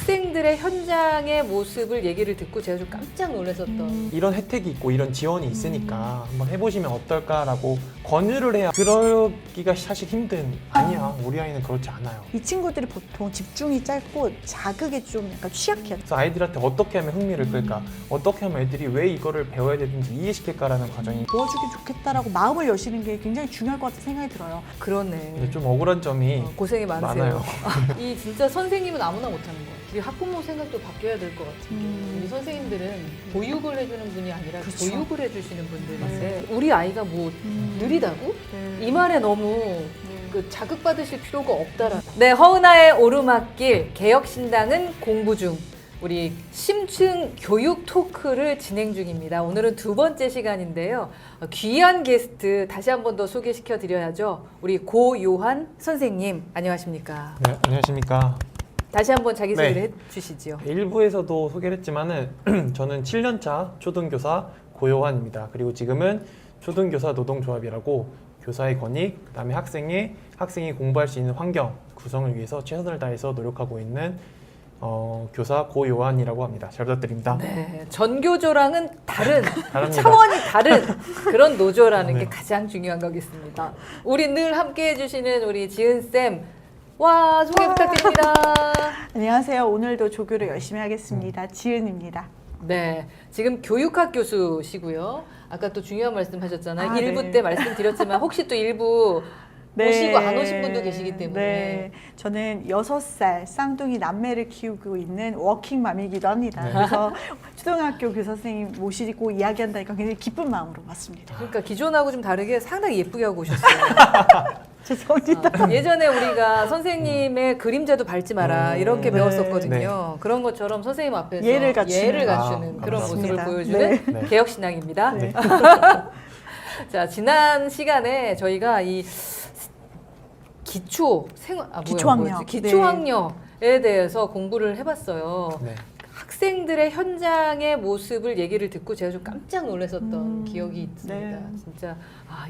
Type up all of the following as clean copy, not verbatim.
학생들의 현장의 모습을 얘기를 듣고 제가 좀 깜짝 놀랐었던 이런 혜택이 있고 이런 지원이 있으니까 한번 해보시면 어떨까라고 권유를 해야 그러기가 사실 아니야, 우리 아이는 그렇지 않아요. 이 친구들이 보통 집중이 짧고 자극에 좀 약간 취약해요. 그래서 아이들한테 어떻게 하면 흥미를 끌까, 어떻게 하면 애들이 왜 이거를 배워야 되는지 이해시킬까라는 과정이 도와주기 좋겠다라고 마음을 여시는 게 굉장히 중요할 것 같은 생각이 들어요. 그러네. 근데 좀 억울한 점이 고생이 많으세요. 많아요. 이 진짜 선생님은 아무나 못하는 거예요. 우리 학부모 생각도 바뀌어야 될 것 같은데 우리 선생님들은 보육을 해주는 분이 아니라 그렇죠. 교육을 해주시는 분들인데 우리 아이가 뭐 느리다고? 네. 이 말에 너무 그 자극받으실 필요가 없다라. 네, 허은아의 오르막길 개혁신당은 공부 중. 우리 심층 교육 토크를 진행 중입니다. 오늘은 두 번째 시간인데요. 귀한 게스트 다시 한 번 더 소개시켜 드려야죠. 우리 고요한 선생님, 안녕하십니까? 네, 안녕하십니까. 다시 한번 자기소개를 네. 해주시죠. 일부에서도 소개를 했지만은 저는 7년차 초등교사 고요한입니다. 그리고 지금은 초등교사 노동조합이라고 교사의 권익, 그다음에 학생이 공부할 수 있는 환경 구성을 위해서 최선을 다해서 노력하고 있는 교사 고요한이라고 합니다. 잘 부탁드립니다. 네, 전교조랑은 다른 다릅니다. 차원이 다른 그런 노조라는 네. 게 가장 중요한 거겠습니다. 우리 늘 함께 해주시는 우리 지은쌤, 와 소개 부탁드립니다. 안녕하세요. 오늘도 조교를 열심히 하겠습니다. 지은입니다. 네, 지금 교육학 교수시고요. 아까 또 중요한 말씀 하셨잖아요. 아, 일부 네. 때 말씀드렸지만 혹시 또 일부 오시고 안 오신 분도 계시기 때문에 네. 저는 6살 쌍둥이 남매를 키우고 있는 워킹맘이기도 합니다. 네. 그래서 초등학교 교사 선생님 모시고 이야기한다니까 굉장히 기쁜 마음으로 왔습니다. 그러니까 기존하고 좀 다르게 상당히 예쁘게 하고 오셨어요. 죄송합니다. 예전에 우리가 선생님의 그림자도 밟지 마라 이렇게 네. 배웠었거든요. 그런 것처럼 선생님 앞에서 예를 갖추는. 갖추는 그런 감사합니다. 모습을 보여주는 네. 개혁신앙입니다. 네. 자, 지난 시간에 저희가 이 기초학력. 기초학력에 대해서 공부를 해봤어요. 네. 학생들의 현장의 모습을 얘기를 듣고 제가 좀 깜짝 놀랐었던 기억이 있습니다. 네. 진짜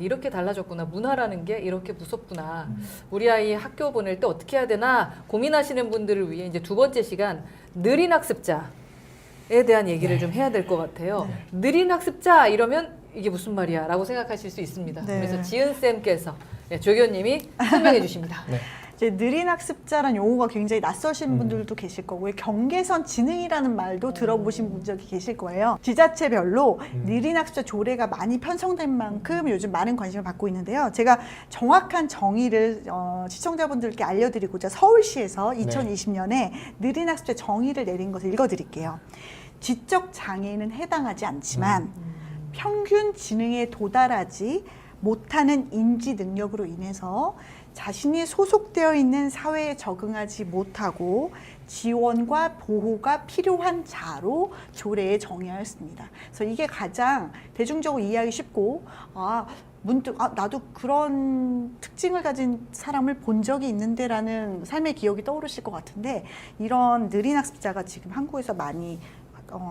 이렇게 달라졌구나. 문화라는 게 이렇게 무섭구나. 우리 아이 학교 보낼 때 어떻게 해야 되나 고민하시는 분들을 위해 이제 두 번째 시간 느린 학습자에 대한 얘기를 좀 해야 될 것 같아요. 느린 학습자 이러면 이게 무슨 말이야 라고 생각하실 수 있습니다. 네. 그래서 지은쌤께서 조교님이 설명해 주십니다. 네. 이제 느린 학습자란 용어가 굉장히 낯서신 분들도 계실 거고요. 경계선 지능이라는 말도 들어보신 분들이 계실 거예요. 지자체별로 느린 학습자 조례가 많이 편성된 만큼 요즘 많은 관심을 받고 있는데요. 제가 정확한 정의를 시청자분들께 알려드리고자 서울시에서 2020년에 느린 학습자 정의를 내린 것을 읽어드릴게요. 지적 장애에는 해당하지 않지만 평균 지능에 도달하지 못하는 인지 능력으로 인해서 자신이 소속되어 있는 사회에 적응하지 못하고 지원과 보호가 필요한 자로 조례에 정의하였습니다. 그래서 이게 가장 대중적으로 이해하기 쉽고 문득 나도 그런 특징을 가진 사람을 본 적이 있는데라는 삶의 기억이 떠오르실 것 같은데 이런 느린 학습자가 지금 한국에서 많이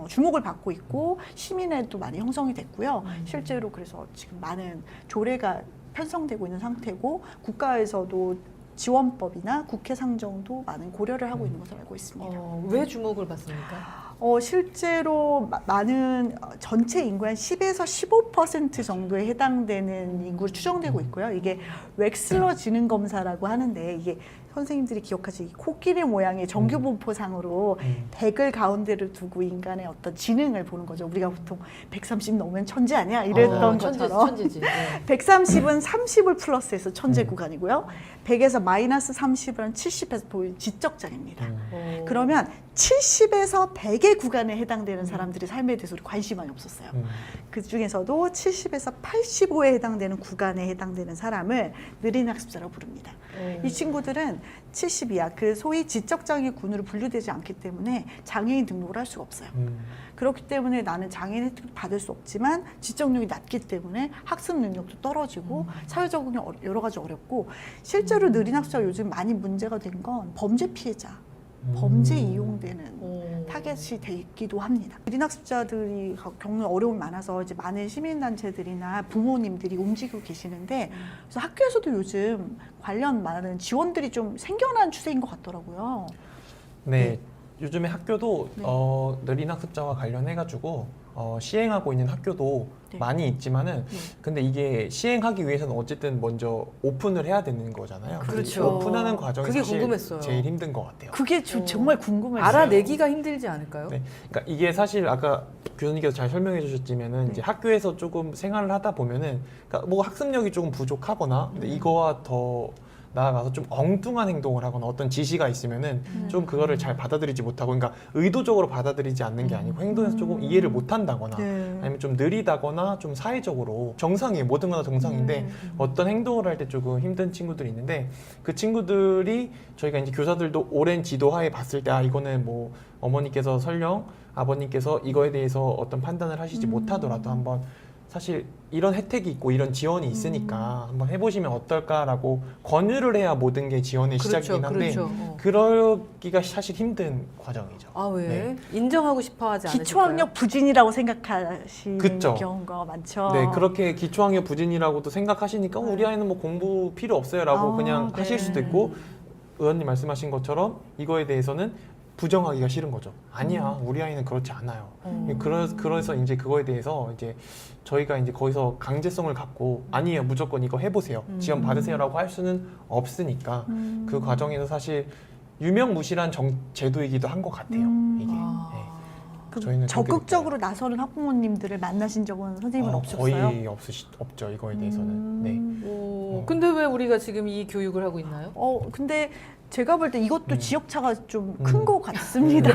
주목을 받고 있고 시민회도 많이 형성이 됐고요. 실제로 그래서 지금 많은 조례가 편성되고 있는 상태고 국가에서도 지원법이나 국회 상정도 많은 고려를 하고 있는 것으로 알고 있습니다. 왜 주목을 받습니까? 실제로 많은 전체 인구의 한 10에서 15% 정도에 해당되는 인구로 추정되고 있고요. 이게 웩슬러 지능 검사라고 하는데 이게 선생님들이 기억하실 코끼리 모양의 정규분포상으로 100을 가운데를 두고 인간의 어떤 지능을 보는 거죠. 우리가 보통 130 넘으면 천재 아니야? 이랬던 것처럼 천재지. 네. 130은 30을 플러스해서 천재 구간이고요. 100에서 마이너스 30은 70에서 보이는 지적장애입니다. 그러면 70에서 100의 구간에 해당되는 사람들의 삶에 대해서 우리 관심이 많이 없었어요. 그 중에서도 70에서 85에 해당되는 구간에 해당되는 사람을 느린 학습자라고 부릅니다. 이 친구들은 70 이하, 그 소위 지적장애군으로 분류되지 않기 때문에 장애인 등록을 할 수가 없어요. 그렇기 때문에 나는 장애인 혜택을 받을 수 없지만 지적력이 낮기 때문에 학습 능력도 떨어지고 사회 적응이 여러 가지 어렵고 실제로 느린 학습자가 요즘 많이 문제가 된 건 범죄 피해자. 범죄 이용되는 타겟이 되기도 합니다. 느린 학습자들이 겪는 어려움이 많아서 이제 많은 시민단체들이나 부모님들이 움직이고 계시는데 그래서 학교에서도 요즘 관련 많은 지원들이 좀 생겨난 추세인 것 같더라고요. 네. 요즘에 학교도 네. 느린 학습자와 관련해가지고 시행하고 있는 학교도 네. 많이 있지만은 네. 근데 이게 시행하기 위해서는 어쨌든 먼저 오픈을 해야 되는 거잖아요. 그렇죠. 오픈하는 과정이 그게 사실 궁금했어요. 제일 힘든 것 같아요. 그게 정말 궁금했어요. 알아내기가 힘들지 않을까요? 네. 그러니까 이게 사실 아까 교수님께서 잘 설명해 주셨지만은 이제 학교에서 조금 생활을 하다 보면은 그러니까 뭐 학습력이 조금 부족하거나 근데 이거와 더 나아가서 좀 엉뚱한 행동을 하거나 어떤 지시가 있으면은 좀 그거를 잘 받아들이지 못하고 그러니까 의도적으로 받아들이지 않는 게 아니고 행동에서 조금 이해를 못 한다거나 네. 아니면 좀 느리다거나 좀 사회적으로 정상이에요. 모든 건 다 정상인데 어떤 행동을 할 때 조금 힘든 친구들이 있는데 그 친구들이 저희가 이제 교사들도 오랜 지도하에 봤을 때 아 이거는 뭐 어머니께서 설령 아버님께서 이거에 대해서 어떤 판단을 하시지 못하더라도 한번 사실 이런 혜택이 있고 이런 지원이 있으니까 한번 해보시면 어떨까라고 권유를 해야 모든 게 지원의 시작이긴 한데 그렇죠. 그러기가 사실 힘든 과정이죠. 아 왜? 네. 인정하고 싶어하지 않으실까요? 기초학력 부진이라고 생각하시는 그쵸. 경우가 많죠. 네, 그렇게 기초학력 부진이라고도 생각하시니까 우리 아이는 뭐 공부 필요 없어요라고 아, 그냥 네. 하실 수도 있고 의원님 말씀하신 것처럼 이거에 대해서는 부정하기가 싫은 거죠. 아니야, 우리 아이는 그렇지 않아요. 그래서 이제 그거에 대해서 이제 저희가 이제 거기서 강제성을 갖고 아니에요, 무조건 이거 해보세요, 지원 받으세요라고 할 수는 없으니까 그 과정에서 사실 유명무실한 제도이기도 한 것 같아요. 이게. 네. 그럼 저희는 적극적으로 나서는 학부모님들을 만나신 적은 선생님은 없으셨어요? 거의 없죠, 이거에 대해서는. 네. 오, 근데 왜 우리가 지금 이 교육을 하고 있나요? 근데 제가 볼 때 이것도 지역차가 좀 큰 것 같습니다.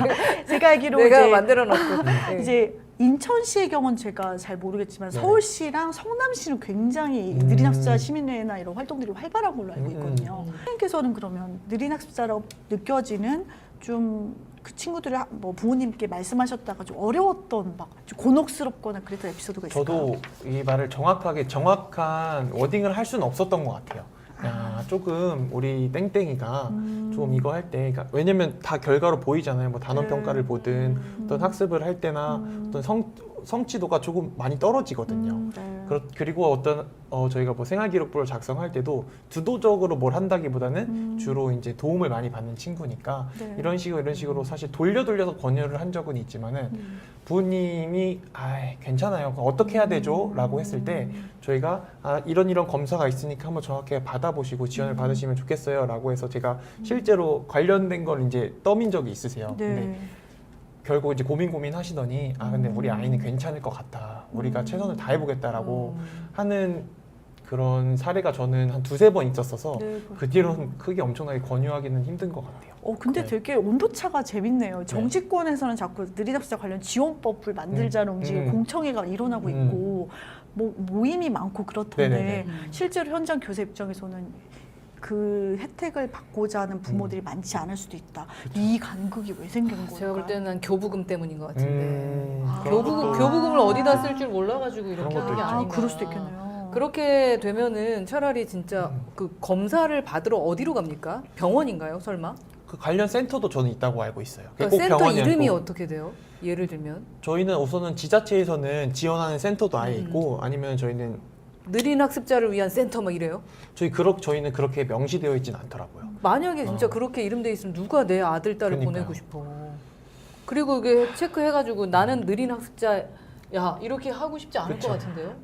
제가 알기로 내가 이제 만들어 놓고 네. 이제 인천시의 경우는 제가 잘 모르겠지만 네. 서울시랑 성남시는 굉장히 느린 학습자 시민회나 이런 활동들이 활발한 걸로 알고 있거든요. 선생님께서는 그러면 느린 학습자라고 느껴지는 좀 그 친구들이 뭐 부모님께 말씀하셨다가 좀 어려웠던 막 좀 곤혹스럽거나 그랬던 에피소드가 있을까요? 저도 이 말을 정확한 워딩을 할 수는 없었던 것 같아요. 야, 조금 우리 땡땡이가 좀 이거 할 때, 그러니까 왜냐면 다 결과로 보이잖아요. 뭐 단원 평가를 보든 어떤 학습을 할 때나 어떤 성취도가 조금 많이 떨어지거든요. 네. 그리고 어떤 저희가 뭐 생활기록부를 작성할 때도 주도적으로 뭘 한다기보다는 주로 이제 도움을 많이 받는 친구니까 네. 이런 식으로 사실 돌려서 권유를 한 적은 있지만은 부모님이 괜찮아요. 그럼 어떻게 해야 되죠? 라고 했을 때 저희가 이런 검사가 있으니까 한번 정확하게 받아보시고 지원을 받으시면 좋겠어요. 라고 해서 제가 실제로 관련된 걸 이제 떠민 적이 있으세요. 네. 근데 결국 이제 고민 하시더니 근데 우리 아이는 괜찮을 것 같다. 우리가 최선을 다해보겠다라고 하는 그런 사례가 저는 한 2-3번 있었어서 네, 그 뒤로는 크게 엄청나게 권유하기는 힘든 것 같아요. 근데 네. 되게 온도차가 재밌네요. 정치권에서는 자꾸 느린 학습자 관련 지원법을 만들자는 움직임, 공청회가 일어나고 있고 뭐 모임이 많고 그렇던데 네네네. 실제로 현장 교사 입장에서는 그 혜택을 받고자 하는 부모들이 많지 않을 수도 있다. 이 간극이 왜 생긴 걸까? 제가 볼 때는 교부금 때문인 것 같은데 그런 것도- 교부금을 어디다 쓸 줄 몰라가지고 이렇게 그런 하는 게 것도 아닌가. 그럴 수도 있겠네요. 그렇게 되면은 차라리 진짜 그 검사를 받으러 어디로 갑니까? 병원인가요, 설마? 그 관련 센터도 저는 있다고 알고 있어요. 그 꼭 센터 병원이 이름이 아니고 어떻게 돼요? 예를 들면 저희는 우선은 지자체에서는 지원하는 센터도 아예 있고 아니면 저희는 느린 학습자를 위한 센터 막 이래요? 저희는 그렇게 명시되어 있지는 않더라고요. 만약에 진짜 그렇게 이름돼 있으면 누가 내 아들 딸을 그러니까요. 보내고 싶어? 그리고 이게 체크해가지고 나는 느린 학습자 야 이렇게 하고 싶지 않을 그쵸. 것 같은데요?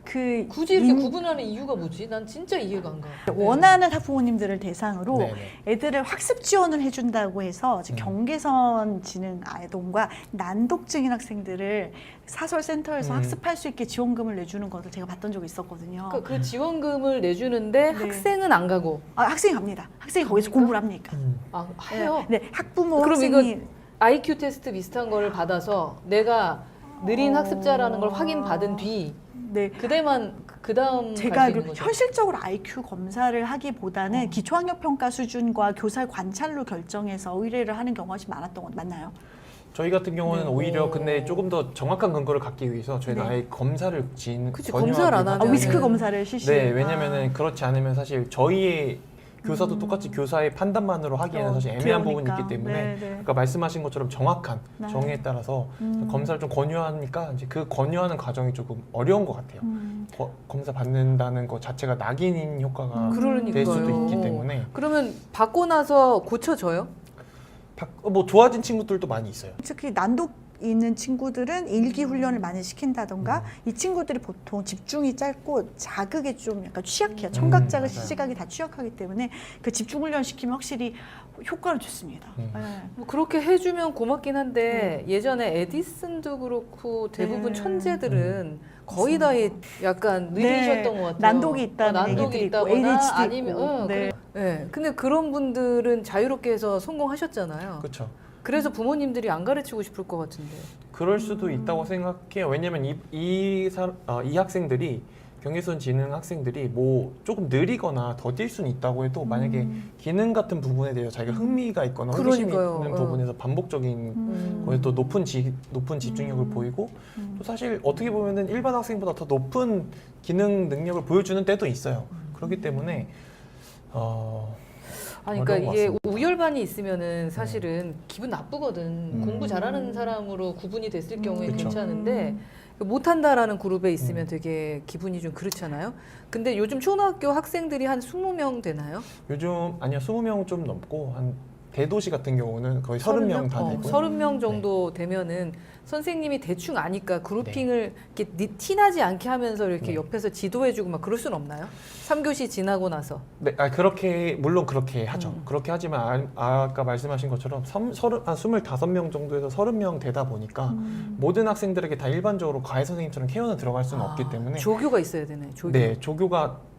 그 굳이 이렇게 구분하는 이유가 뭐지? 난 진짜 이해가 안 가. 원하는 학부모님들을 대상으로 네네. 애들을 학습 지원을 해준다고 해서 지금 경계선 지능 아동과 난독증인 학생들을 사설센터에서 학습할 수 있게 지원금을 내주는 것을 제가 봤던 적이 있었거든요. 그 지원금을 내주는데 네. 학생은 안 가고 학생이 갑니다. 학생이 거기서 공부를 합니까? 해요. 네, 학부모 그럼 학생이 이거 IQ 테스트 비슷한 거를 받아서 내가 느린 학습자라는 걸 확인받은 뒤 네, 그다음 제가 갈 수 있는 알기로 거죠. 현실적으로 IQ 검사를 하기보다는 기초학력 평가 수준과 교사의 관찰로 결정해서 의뢰를 하는 경우가 훨씬 많았던 건 맞나요? 저희 같은 경우는 네. 오히려 근데 조금 더 정확한 근거를 갖기 위해서 저희는 네. 아예 검사를 그치, 검사를 안 하면 위스크 네. 검사를 실시. 네, 왜냐면은 그렇지 않으면 사실 저희의 교사도 똑같이 교사의 판단만으로 하기에는 사실 애매한 부분이 그러니까. 있기 때문에 네, 네. 아까 말씀하신 것처럼 정확한 네. 정의에 따라서 검사를 좀 권유하니까 이제 그 권유하는 과정이 조금 어려운 것 같아요. 검사 받는다는 것 자체가 낙인 효과가 그러니까요. 될 수도 있기 때문에 그러면 받고 나서 고쳐져요? 뭐 좋아진 친구들도 많이 있어요. 특히 난독 있는 친구들은 일기 훈련을 많이 시킨다던가 이 친구들이 보통 집중이 짧고 자극에 좀 약간 취약해요. 청각 자극, 맞아요. 시각이 다 취약하기 때문에 그 집중 훈련 시키면 확실히 효과는 좋습니다. 네. 뭐 그렇게 해주면 고맙긴 한데 예전에 에디슨도 그렇고 대부분 네. 천재들은 거의 다 약간 느리셨던 것 같아요. 난독이 있다는 난독이 얘기들이 있고 있다거나 ADHD 아니면 있고. 네. 네. 근데 그런 분들은 자유롭게 해서 성공하셨잖아요. 그렇죠. 그래서 부모님들이 안 가르치고 싶을 것 같은데. 그럴 수도 있다고 생각해요. 왜냐면 이 학생들이 경계선 지능 학생들이 뭐 조금 느리거나 더딜 수는 있다고 해도 만약에 기능 같은 부분에 대해서 자기가 흥미가 있거나 호기심이 그러니까요. 있는 부분에서 반복적인 거에 또 높은 집중력을 보이고 또 사실 어떻게 보면은 일반 학생보다 더 높은 기능 능력을 보여주는 때도 있어요. 그렇기 때문에 아니, 어려운 그러니까 것 이게 같습니다. 우열반이 있으면은 사실은 기분 나쁘거든. 공부 잘하는 사람으로 구분이 됐을 경우에 그쵸. 괜찮은데 못한다라는 그룹에 있으면 되게 기분이 좀 그렇잖아요. 근데 요즘 초등학교 학생들이 한 20명 되나요? 요즘 아니요 20명 좀 넘고 한 대도시 같은 경우는 거의 30명 다 되고 30명 정도 되면은 선생님이 대충 아니까 그룹핑을 이렇게 티나지 않게 하면서 이렇게 네. 옆에서 지도해주고 막 그럴 순 없나요? 3교시 지나고 나서. 네, 그렇게 물론 그렇게 하죠. 그렇게 하지만 아까 말씀하신 것처럼 한 25명 정도에서 30명 되다 보니까 모든 학생들에게 다 일반적으로 과외 선생님처럼 케어는 들어갈 수는 없기 때문에 조교가 있어야 되네. 조교. 네,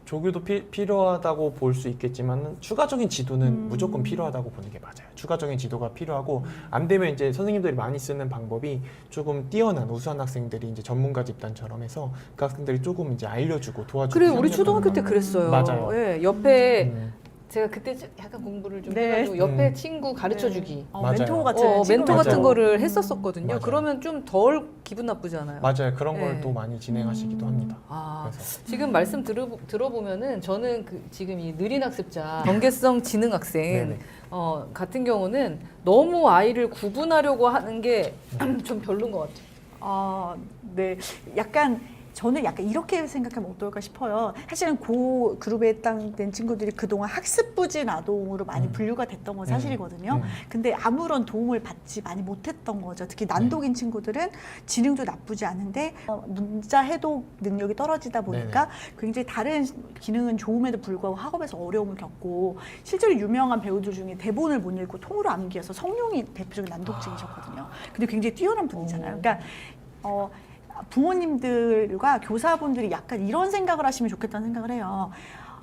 조교도 필요하다고 볼 수 있겠지만 추가적인 지도는 무조건 필요하다고 보는 게 맞아요. 추가적인 지도가 필요하고 안 되면 이제 선생님들이 많이 쓰는 방법이 조금 뛰어난 우수한 학생들이 이제 전문가 집단처럼 해서 그 학생들이 조금 이제 알려주고 도와주고. 그래 우리 초등학교 때 그랬어요. 맞아요. 예, 옆에 음, 제가 그때 약간 공부를 좀 네. 해가지고 옆에 음. 친구 가르쳐주기. 맞아요. 멘토 같은 멘토 맞아요. 같은 거를 했었었거든요. 맞아요. 그러면 좀 덜 기분 나쁘잖아요. 맞아요. 그런 걸 네. 또 많이 진행하시기도 합니다. 아, 그래서 지금 말씀 들어보면은 저는 지금 이 느린 학습자, 경계성 지능 학생 네네. 같은 경우는 너무 아이를 구분하려고 하는 게 좀 별론 것 같아요. 네. 저는 약간 이렇게 생각하면 어떨까 싶어요. 사실은 그 그룹에 해당된 친구들이 그동안 학습부진 아동으로 많이 분류가 됐던 건 사실이거든요. 근데 아무런 도움을 받지 많이 못했던 거죠. 특히 난독인 친구들은 지능도 나쁘지 않은데 문자 해독 능력이 떨어지다 보니까 굉장히 다른 기능은 좋음에도 불구하고 학업에서 어려움을 겪고 실제로 유명한 배우들 중에 대본을 못 읽고 통으로 암기해서 성룡이 대표적인 난독증이셨거든요. 근데 굉장히 뛰어난 분이잖아요. 그러니까 부모님들과 교사분들이 약간 이런 생각을 하시면 좋겠다는 생각을 해요.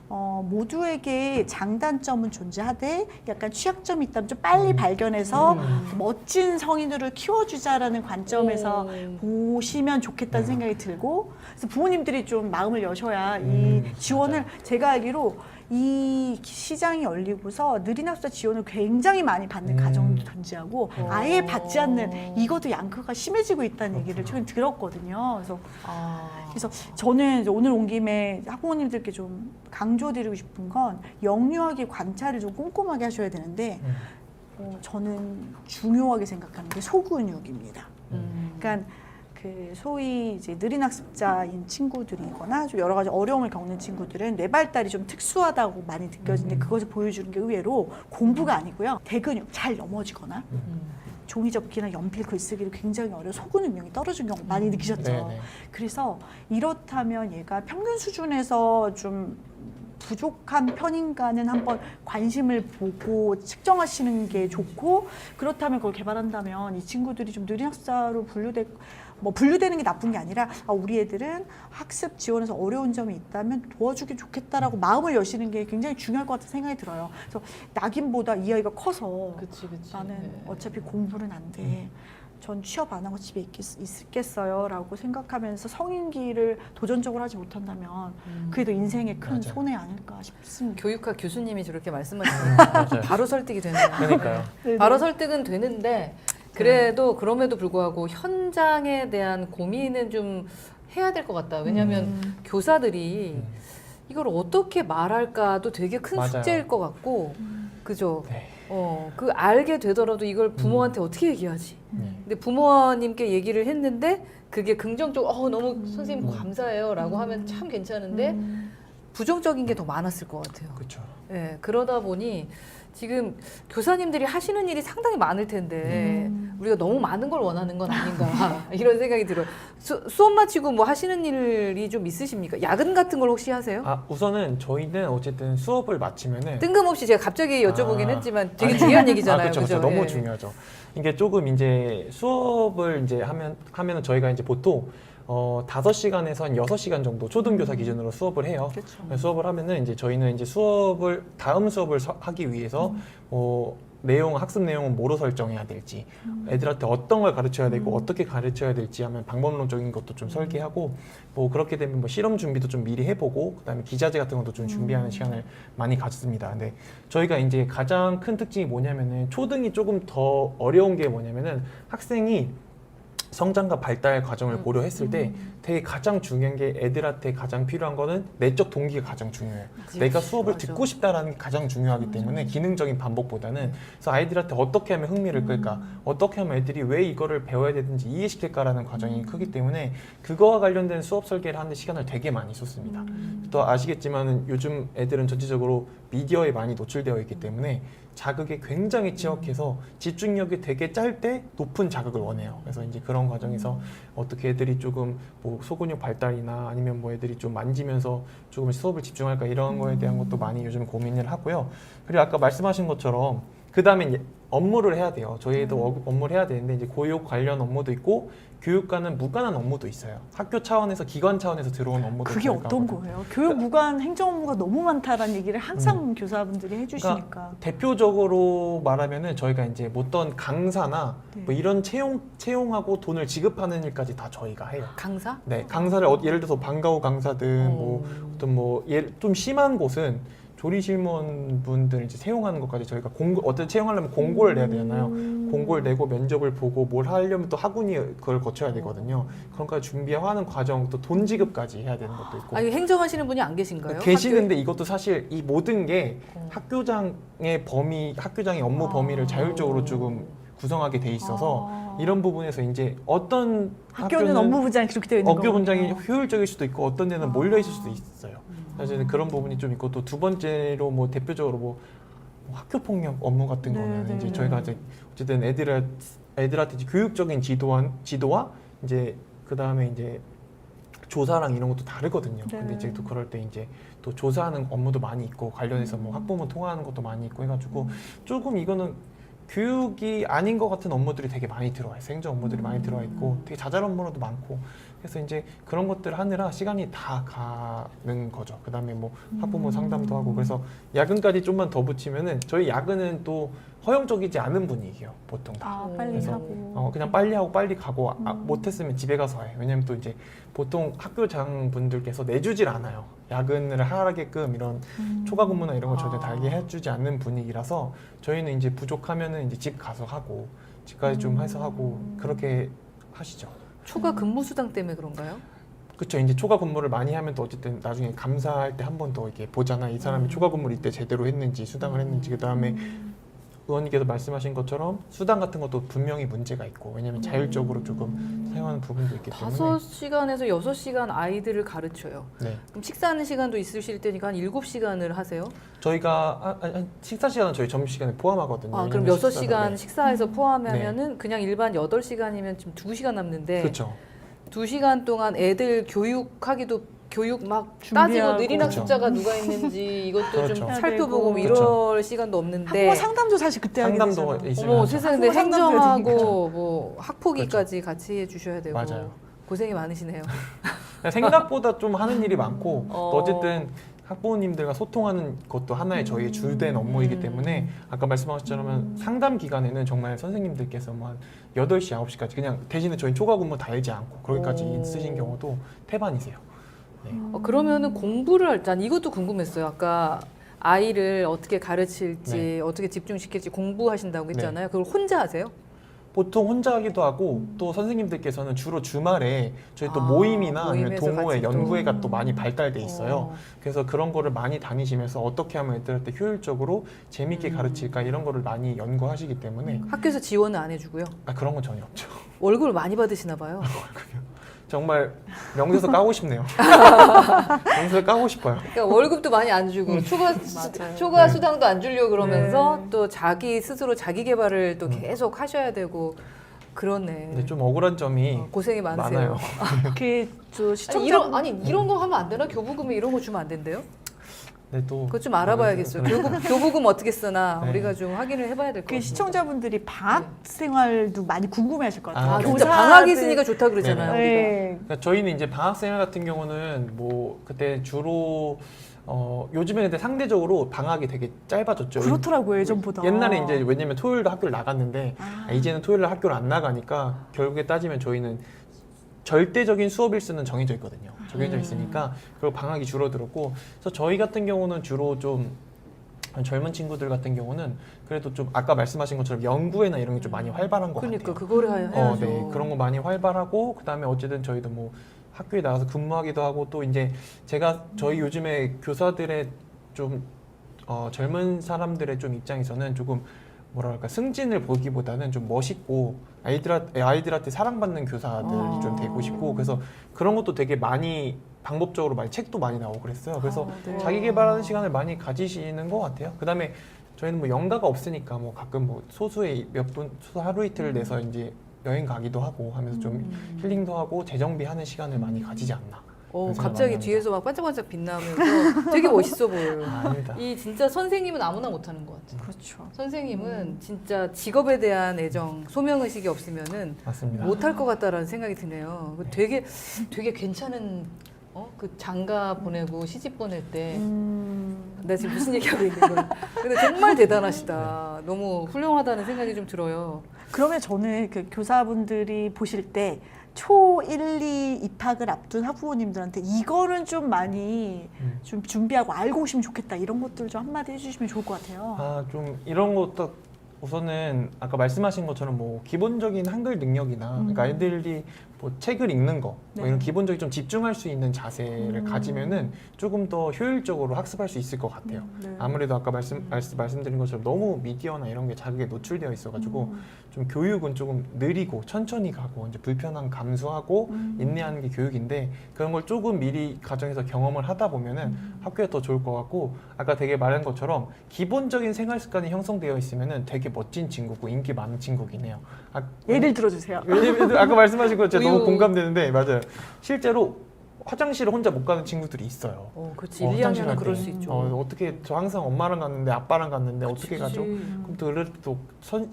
모두에게 장단점은 존재하되 약간 취약점이 있다면 좀 빨리 발견해서 멋진 성인으로 키워주자라는 관점에서 보시면 좋겠다는 생각이 들고 그래서 부모님들이 좀 마음을 여셔야 이 지원을 제가 알기로 이 시장이 열리고서 느린 학습자 지원을 굉장히 많이 받는 가정도 존재하고 아예 받지 않는 이것도 양극화가 심해지고 있다는 얘기를 최근에 들었거든요. 그래서 저는 이제 오늘 온 김에 학부모님들께 좀 강조드리고 싶은 건 영유아기 관찰을 좀 꼼꼼하게 하셔야 되는데 저는 중요하게 생각하는 게 소근육입니다. 그러니까 그 소위 이제 느린 학습자인 친구들이거나 좀 여러 가지 어려움을 겪는 친구들은 뇌발달이 좀 특수하다고 많이 느껴지는데 그것을 보여주는 게 의외로 공부가 아니고요. 대근육 잘 넘어지거나 종이 접기나 연필 글쓰기를 굉장히 어려워 소근 능력이 떨어진 경우 많이 느끼셨죠. 네네. 그래서 이렇다면 얘가 평균 수준에서 좀 부족한 편인가는 한번 관심을 보고 측정하시는 게 좋고 그렇다면 그걸 개발한다면 이 친구들이 좀 느린 학습자로 분류되는 게 나쁜 게 아니라 우리 애들은 학습 지원에서 어려운 점이 있다면 도와주기 좋겠다라고 마음을 여시는 게 굉장히 중요할 것 같은 생각이 들어요. 그래서 낙인보다 이 아이가 커서 그치. 나는 네. 어차피 공부는 안 돼. 전 취업 안 하고 집에 있겠어요 라고 생각하면서 성인기를 도전적으로 하지 못한다면 그게 더 인생의 큰 맞아요. 손해 아닐까 싶습니다. 교육학 교수님이 저렇게 말씀하시면 맞아요. 바로 설득이 되네요. 그러니까요. 바로 설득은 되는데 그래도 그럼에도 불구하고 현장에 대한 고민은 좀 해야 될 것 같다. 왜냐하면 교사들이 이걸 어떻게 말할까도 되게 큰 맞아요. 숙제일 것 같고, 그죠? 네. 그 알게 되더라도 이걸 부모한테 어떻게 얘기하지? 근데 부모님께 얘기를 했는데 그게 긍정적으로 너무 선생님 감사해요라고 하면 참 괜찮은데 부정적인 게 더 많았을 것 같아요. 그렇죠. 예, 그러다 보니 지금 교사님들이 하시는 일이 상당히 많을 텐데 우리가 너무 많은 걸 원하는 건 아닌가 이런 생각이 들어요. 수업 마치고 뭐 하시는 일이 좀 있으십니까? 야근 같은 걸 혹시 하세요? 우선은 저희는 어쨌든 수업을 마치면은 뜬금없이 제가 갑자기 여쭤보긴 아. 했지만 되게 중요한 얘기잖아요. 그렇죠. 그죠? 너무 예. 중요하죠. 이게 조금 이제 수업을 이제 하면은 저희가 이제 보통 5시간에서 한 6시간 정도 초등교사 기준으로 수업을 해요. 그렇죠. 수업을 하면은 이제 저희는 이제 다음 수업을 하기 위해서 학습 내용은 뭐로 설정해야 될지, 애들한테 어떤 걸 가르쳐야 되고 어떻게 가르쳐야 될지 하면 방법론적인 것도 좀 설계하고, 뭐 그렇게 되면 뭐 실험 준비도 좀 미리 해보고, 그다음에 기자재 같은 것도 좀 준비하는 시간을 많이 가졌습니다. 근데 저희가 이제 가장 큰 특징이 뭐냐면은 초등이 조금 더 어려운 게 뭐냐면은 학생이 성장과 발달 과정을 고려했을 때 되게 가장 중요한 게 애들한테 가장 필요한 거는 내적 동기가 가장 중요해요. 내가 수업을 맞아. 듣고 싶다라는 게 가장 중요하기 때문에 기능적인 반복보다는 그래서 아이들한테 어떻게 하면 흥미를 끌까, 어떻게 하면 애들이 왜 이거를 배워야 되는지 이해시킬까라는 과정이 크기 때문에 그거와 관련된 수업 설계를 하는 시간을 되게 많이 썼습니다. 또 아시겠지만 요즘 애들은 전체적으로 미디어에 많이 노출되어 있기 때문에 자극에 굉장히 취약해서 집중력이 되게 짤 때 높은 자극을 원해요. 그래서 이제 그런 과정에서 어떻게 애들이 조금 뭐 소근육 발달이나 아니면 뭐 애들이 좀 만지면서 조금 수업을 집중할까 이런 거에 대한 것도 많이 요즘 고민을 하고요. 그리고 아까 말씀하신 것처럼 그 다음에 업무를 해야 돼요. 저희도 업무를 해야 되는데 이제 고육 관련 업무도 있고 교육과는 무관한 업무도 있어요. 학교 차원에서 기관 차원에서 들어온 업무도 그게 저희가 어떤 하거든요. 거예요? 교육 무관 행정 업무가 너무 많다라는 얘기를 항상 교사분들이 해주시니까. 대표적으로 말하면은 저희가 이제 어떤 강사나 네. 뭐 이런 채용하고 돈을 지급하는 일까지 다 저희가 해요. 강사? 네, 강사를 예를 들어서 방과후 강사든 뭐 어떤 좀 심한 곳은 조리실무원 분들 이제 채용하는 것까지 저희가 어떤 채용하려면 공고를 내야 되잖아요. 공고를 내고 면접을 보고 뭘 하려면 또 학원이 그걸 거쳐야 되거든요. 그런 것까지 준비하는 과정, 또 돈 지급까지 해야 되는 것도 있고. 아니 행정하시는 분이 안 계신가요? 계시는데 이것도 사실 이 모든 게 학교장의 업무 범위를 자율적으로 조금 구성하게 돼 있어서 이런 부분에서 이제 어떤 학교는 업무부장이 그렇게 되어 있는 거군요. 업무분장이 효율적일 수도 있고 어떤 데는 몰려 있을 수도 있어요. 사실은 그런 부분이 좀 있고 또 두 번째로 뭐 대표적으로 뭐 학교 폭력 업무 같은 거는 네, 이제 네. 저희가 이제 어쨌든 애들한테 이제 교육적인 지도와 이제 그 다음에 이제 조사랑 이런 것도 다르거든요. 네. 근데 이제 또 그럴 때 이제 또 조사하는 업무도 많이 있고 관련해서 뭐 학부모 통화하는 것도 많이 있고 해가지고 조금 이거는 교육이 아닌 것 같은 업무들이 되게 많이 들어와 있어요. 행정 업무들이 많이 들어와 있고 되게 자잘한 업무로도 많고 그래서 이제 그런 것들 하느라 시간이 다 가는 거죠. 그 다음에 뭐 학부모 상담도 하고 그래서 야근까지 좀만 더 붙이면은 저희 야근은 또 허용적이지 않은 분위기예요. 보통 다. 빨리 그래서 하고. 그냥 빨리 하고 빨리 가고 못했으면 집에 가서 해. 왜냐면 또 이제 보통 학교장 분들께서 내주질 않아요. 야근을 하게끔 이런 초과 근무나 이런 걸 전혀 달게 해주지 않는 분위기라서 저희는 이제 부족하면은 이제 집 가서 하고 집까지 좀 해서 하고 그렇게 하시죠. 초과 근무 수당 때문에 그런가요? 그렇죠. 이제 초과 근무를 많이 하면 또 어쨌든 나중에 감사할 때 한 번 더 이렇게 보잖아. 이 사람이 초과 근무를 이때 제대로 했는지 수당을 했는지 그 다음에 의원님께서 말씀하신 것처럼 수당 같은 것도 분명히 문제가 있고 왜냐하면 자율적으로 조금 사용하는 부분도 있기 때문에 5시간에서 6시간 아이들을 가르쳐요. 네. 그럼 식사하는 시간도 있으실 테니까 한 7시간을 하세요? 저희가 식사 시간은 저희 점심시간에 포함하거든요. 아, 그럼 왜냐면 6시간 식사가- 식사해서 포함하면은 그냥 일반 8시간이면 지금 2시간 남는데 그렇죠. 2시간 동안 애들 교육 막 따지고 준비하고. 느리나 그렇죠. 숫자가 누가 있는지 이것도 그렇죠. 좀 해야 살펴보고 뭐 되고. 이럴 시간도 없는데 학부모 상담도 사실 그때 하게 상담도 되잖아요. 있으면 어머 하죠. 세상에 근데 학부모 상담도 해야 되니까. 행정하고 뭐 학폭위까지 같이 해주셔야 되고 맞아요. 고생이 많으시네요. 생각보다 좀 하는 일이 많고 또 어. 어쨌든 학부모님들과 소통하는 것도 하나의 저희의 주된 업무이기 때문에 아까 말씀하신 것처럼 상담 기간에는 정말 선생님들께서 뭐 한 8시, 9시까지 그냥 대신에 저희 초과 근무 달지 않고 그렇게까지 오. 쓰신 경우도 태반이세요. 네. 그러면은 공부를 할 때 이것도 궁금했어요. 아까 아이를 어떻게 가르칠지 네. 어떻게 집중시킬지 공부하신다고 했잖아요. 그걸 혼자 하세요? 보통 혼자 하기도 하고 또 선생님들께서는 주로 주말에 저희 또 아, 모임이나 아니면 모임에서 동호회, 같이 또. 연구회가 또 많이 발달돼 있어요. 어. 그래서 그런 거를 많이 다니시면서 어떻게 하면 애들한테 효율적으로 재밌게 가르칠까 이런 거를 많이 연구하시기 때문에 학교에서 지원은 안 해주고요. 그런 건 전혀 없죠. 월급을 많이 받으시나 봐요. 정말 명세서 까고 싶네요. 명세서 까고 싶어요. 그러니까 월급도 많이 안 주고 초과 네. 수당도 안 주려고 그러면서 네. 또 자기 스스로 자기 개발을 또 계속 하셔야 되고 그러네. 근데 좀 억울한 점이 고생이 많으세요. 많아요. 그저 시청자 이런 거 하면 안 되나? 교부금에 이런 거 주면 안 된대요? 네, 또 그것 좀 알아봐야겠어요. 교부금 어떻게 쓰나 네. 우리가 좀 확인을 해봐야 될 것 그 같아요. 시청자분들이 방학 생활도 많이 궁금해하실 것 같아요. 아, 진짜 교사들- 방학이 있으니까 좋다 그러잖아요. 우리가. 네. 그러니까 저희는 이제 방학생활 같은 경우는 뭐 그때 주로 요즘에 근데 상대적으로 방학이 되게 짧아졌죠. 그렇더라고요 예전보다. 옛날에 이제 왜냐면 토요일도 학교를 나갔는데 이제는 토요일날 학교를 안 나가니까 결국에 따지면 저희는 절대적인 수업 일수는 정해져 있거든요. 정해져 있으니까 그리고 방학이 줄어들었고 그래서 저희 같은 경우는 주로 좀 젊은 친구들 같은 경우는 그래도 좀 아까 말씀하신 것처럼 연구회나 이런 게 좀 많이 활발한 것 그러니까 같아요. 그거를 해야죠. 네, 그런 거 많이 활발하고 그다음에 어쨌든 저희도 뭐 학교에 나가서 근무하기도 하고 또 이제 제가 저희 요즘에 교사들의 좀 젊은 사람들의 좀 입장에서는 조금 뭐랄까 승진을 보기보다는 좀 멋있고 아이들한테 사랑받는 교사들이 좀 되고 싶고 그래서 그런 것도 되게 많이 방법적으로 많이 책도 많이 나오고 그랬어요. 그래서 네. 자기 개발하는 시간을 많이 가지시는 것 같아요. 그다음에 저희는 뭐 연가가 없으니까 뭐 가끔 뭐 소수의 소수 하루 이틀 내서 이제 여행 가기도 하고 하면서 좀 힐링도 하고 재정비하는 시간을 많이 가지지 않나. 그런 생각을 갑자기 많이 합니다. 뒤에서 막 반짝반짝 빛나면서 되게 멋있어 보여요. 아닙니다. 이 진짜 선생님은 아무나 못하는 것 같아요. 그렇죠. 선생님은 진짜 직업에 대한 애정, 소명의식이 없으면은 맞습니다. 못할 것 같다라는 생각이 드네요. 되게 괜찮은 그 장가 보내고 시집 보낼 때 내가 지금 무슨 얘기하고 있는 거야? 근데 정말 대단하시다. 너무 훌륭하다는 생각이 좀 들어요. 그러면 저는 그 교사분들이 보실 때 초 1, 2 입학을 앞둔 학부모님들한테 이거는 좀 많이 좀 준비하고 알고 오시면 좋겠다 이런 것들 좀 한마디 해주시면 좋을 것 같아요. 아, 좀 이런 것도 우선은 아까 말씀하신 것처럼 뭐 기본적인 한글 능력이나 그러니까 아이들이 뭐 책을 읽는 거 뭐 네. 이런 기본적인 좀 집중할 수 있는 자세를 가지면은 조금 더 효율적으로 학습할 수 있을 것 같아요. 네. 아무래도 아까 말씀드린 것처럼 너무 미디어나 이런 게 자극에 노출되어 있어가지고 좀 교육은 조금 느리고 천천히 가고 이제 불편함 감수하고 인내하는 게 교육인데 그런 걸 조금 미리 가정에서 경험을 하다 보면은 학교에 더 좋을 것 같고 아까 되게 말한 것처럼 기본적인 생활 습관이 형성되어 있으면은 되게 멋진 친구고 인기 많은 친구긴 해요. 예를 들어주세요. 왜냐면 아까 말씀하신 거 제가 너무 우유. 공감되는데 맞아요. 실제로 화장실을 혼자 못 가는 친구들이 있어요. 그렇지. 1, 화장실 2학년은 갈 그럴 때. 수 있죠. 어떻게 저 항상 엄마랑 갔는데 아빠랑 갔는데 어떻게 가죠? 그치. 그럼 또 그럴 또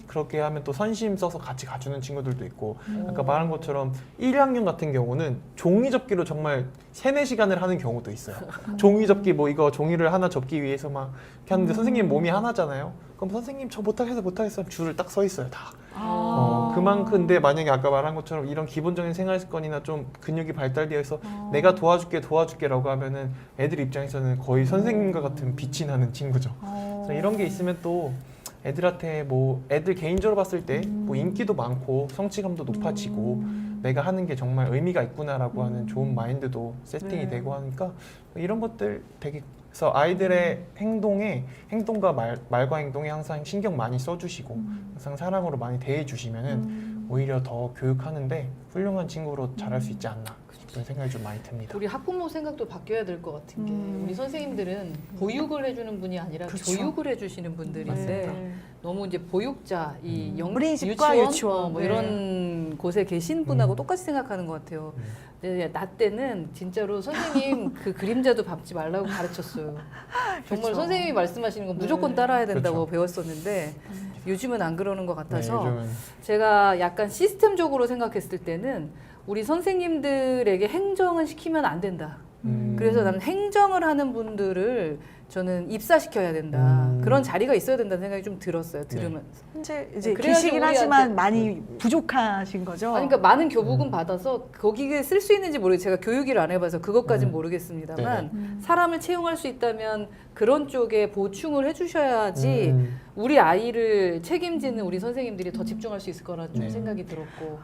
그렇게 하면 또 선심 써서 같이 가주는 친구들도 있고 아까 말한 것처럼 1학년 같은 경우는 종이 접기로 정말 3-4시간을 하는 경우도 있어요. 종이 접기 뭐 이거 종이를 하나 접기 위해서 막 이렇게 하는데 선생님 몸이 하나잖아요. 그럼 선생님 저 못하겠어 줄을 딱 서 있어요 다. 그만큼 근데 만약에 아까 말한 것처럼 이런 기본적인 생활 습관이나 좀 근육이 발달되어 있어 내가 도와줄게라고 하면은 애들 입장에서는 거의 선생님과 같은 빛이 나는 친구죠. 그래서 이런 게 있으면 또 애들한테 뭐 애들 개인적으로 봤을 때 뭐 인기도 많고 성취감도 높아지고 내가 하는 게 정말 의미가 있구나라고 하는 좋은 마인드도 세팅이 네. 되고 하니까 이런 것들 되게 그래서 아이들의 행동과 말과 행동에 항상 신경 많이 써주시고 항상 사랑으로 많이 대해주시면은 오히려 더 교육하는데 훌륭한 친구로 자랄 수 있지 않나 싶은 생각이 좀 많이 듭니다. 우리 학부모 생각도 바뀌어야 될 것 같은 게 우리 선생님들은 보육을 해주는 분이 아니라 그렇죠. 교육을 해주시는 분들인데 네. 너무 이제 보육자 이 어린이집과 유치원, 뭐 네. 이런 곳에 계신 분하고 똑같이 생각하는 것 같아요. 근데 나 때는 진짜로 선생님 그 그림자도 밟지 말라고 가르쳤어요. 정말 그렇죠. 선생님이 말씀하시는 건 무조건 네. 따라야 된다고 그렇죠. 배웠었는데 요즘은 안 그러는 것 같아서 네, 요즘은 제가 약간 시스템적으로 생각했을 때는 우리 선생님들에게 행정은 시키면 안 된다. 그래서 나는 행정을 하는 분들을 저는 입사시켜야 된다. 그런 자리가 있어야 된다는 생각이 좀 들었어요. 들으면서. 현재 이제 그래야지 계시긴 우리한테- 하지만 많이 부족하신 거죠. 아니, 그러니까 많은 교복은 받아서 거기에 쓸 수 있는지 모르겠어요. 제가 교육을 안 해봐서 그것까진 모르겠습니다만 사람을 채용할 수 있다면 그런 쪽에 보충을 해주셔야지 우리 아이를 책임지는 우리 선생님들이 더 집중할 수 있을 거라는 좀 네. 생각이 들었고.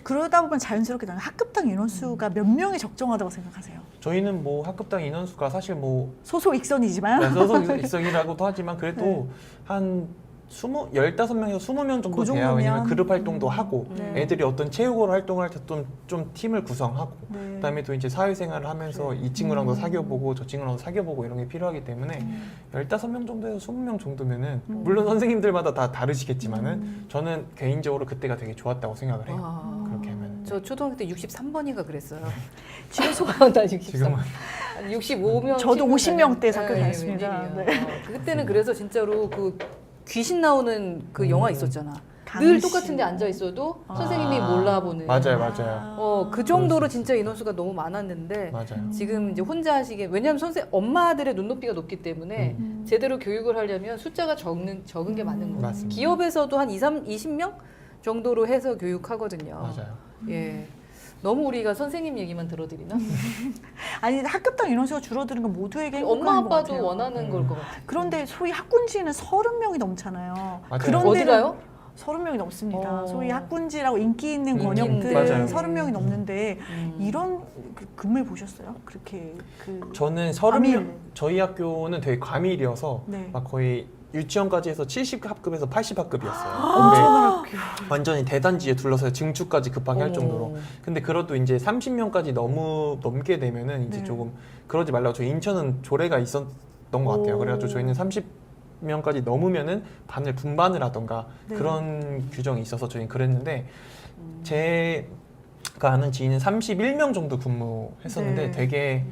그러다 보면 자연스럽게 나는 학급당 인원수가 몇 명이 적정하다고 생각하세요? 저희는 뭐 학급당 인원수가 사실 뭐 소속 익선이지만 소속 익성이라고도 하지만 그래도 한 15명에서 20명 정도 그 돼야 정도면? 왜냐면 그룹 활동도 하고 네. 애들이 어떤 체육으로 활동할 때 좀 팀을 구성하고 네. 그다음에 또 이제 사회생활을 하면서 이 친구랑도 사귀어보고 저 친구랑도 사귀어보고 이런 게 필요하기 때문에 15명 정도에서 20명 정도면은 물론 선생님들마다 다 다르시겠지만은 저는 개인적으로 그때가 되게 좋았다고 생각을 해요. 와. 그렇게 하면. 저 초등학교 때 63번인가 그랬어요. 지금 나 63. 지금은 65명. 저도 50명대 학교 다녔습니다. 웬일이야. 그때는 그래서 진짜로 그 귀신 나오는 그 영화 있었잖아. 늘 강시. 똑같은 데 앉아 있어도 선생님이 몰라보는. 맞아요. 그 정도로 진짜 인원수가 너무 많았는데 맞아요. 지금 이제 혼자 하시게 왜냐하면 엄마들의 눈높이가 높기 때문에 제대로 교육을 하려면 숫자가 적은 게 맞는 거예요. 맞습니다. 기업에서도 한 20명 정도로 해서 교육하거든요. 맞아요. 예. 너무 우리가 선생님 얘기만 들어드리나? 아니 학급당 인원수가 줄어드는 건 모두에게 엄마 행복한 것 아빠도 같아요. 원하는 걸 것 같아요. 그런데 소위 학군지는 30명이 넘잖아요. 맞아요. 그런 어디 데는 가요? 30명이 넘습니다. 어. 소위 학군지라고 인기 있는 인기 권역들 맞아요. 30명이 넘는데 이런 근무해 보셨어요? 그렇게 저는 과밀. 30명 저희 학교는 되게 과밀이어서 네. 막 거의 유치원까지 해서 70학급에서 80학급이었어요. 엄청난 학교. 완전히 대단지에 둘러서 증축까지 급하게 할 어머. 정도로. 근데 그래도 이제 30명까지 넘게 되면은 이제 네. 조금 그러지 말라고. 저희 인천은 조례가 있었던 것 같아요. 오. 그래가지고 저희는 30명까지 넘으면은 반을 분반을 하던가 네. 그런 규정이 있어서 저희는 그랬는데 제가 아는 지인은 31명 정도 근무했었는데 네. 되게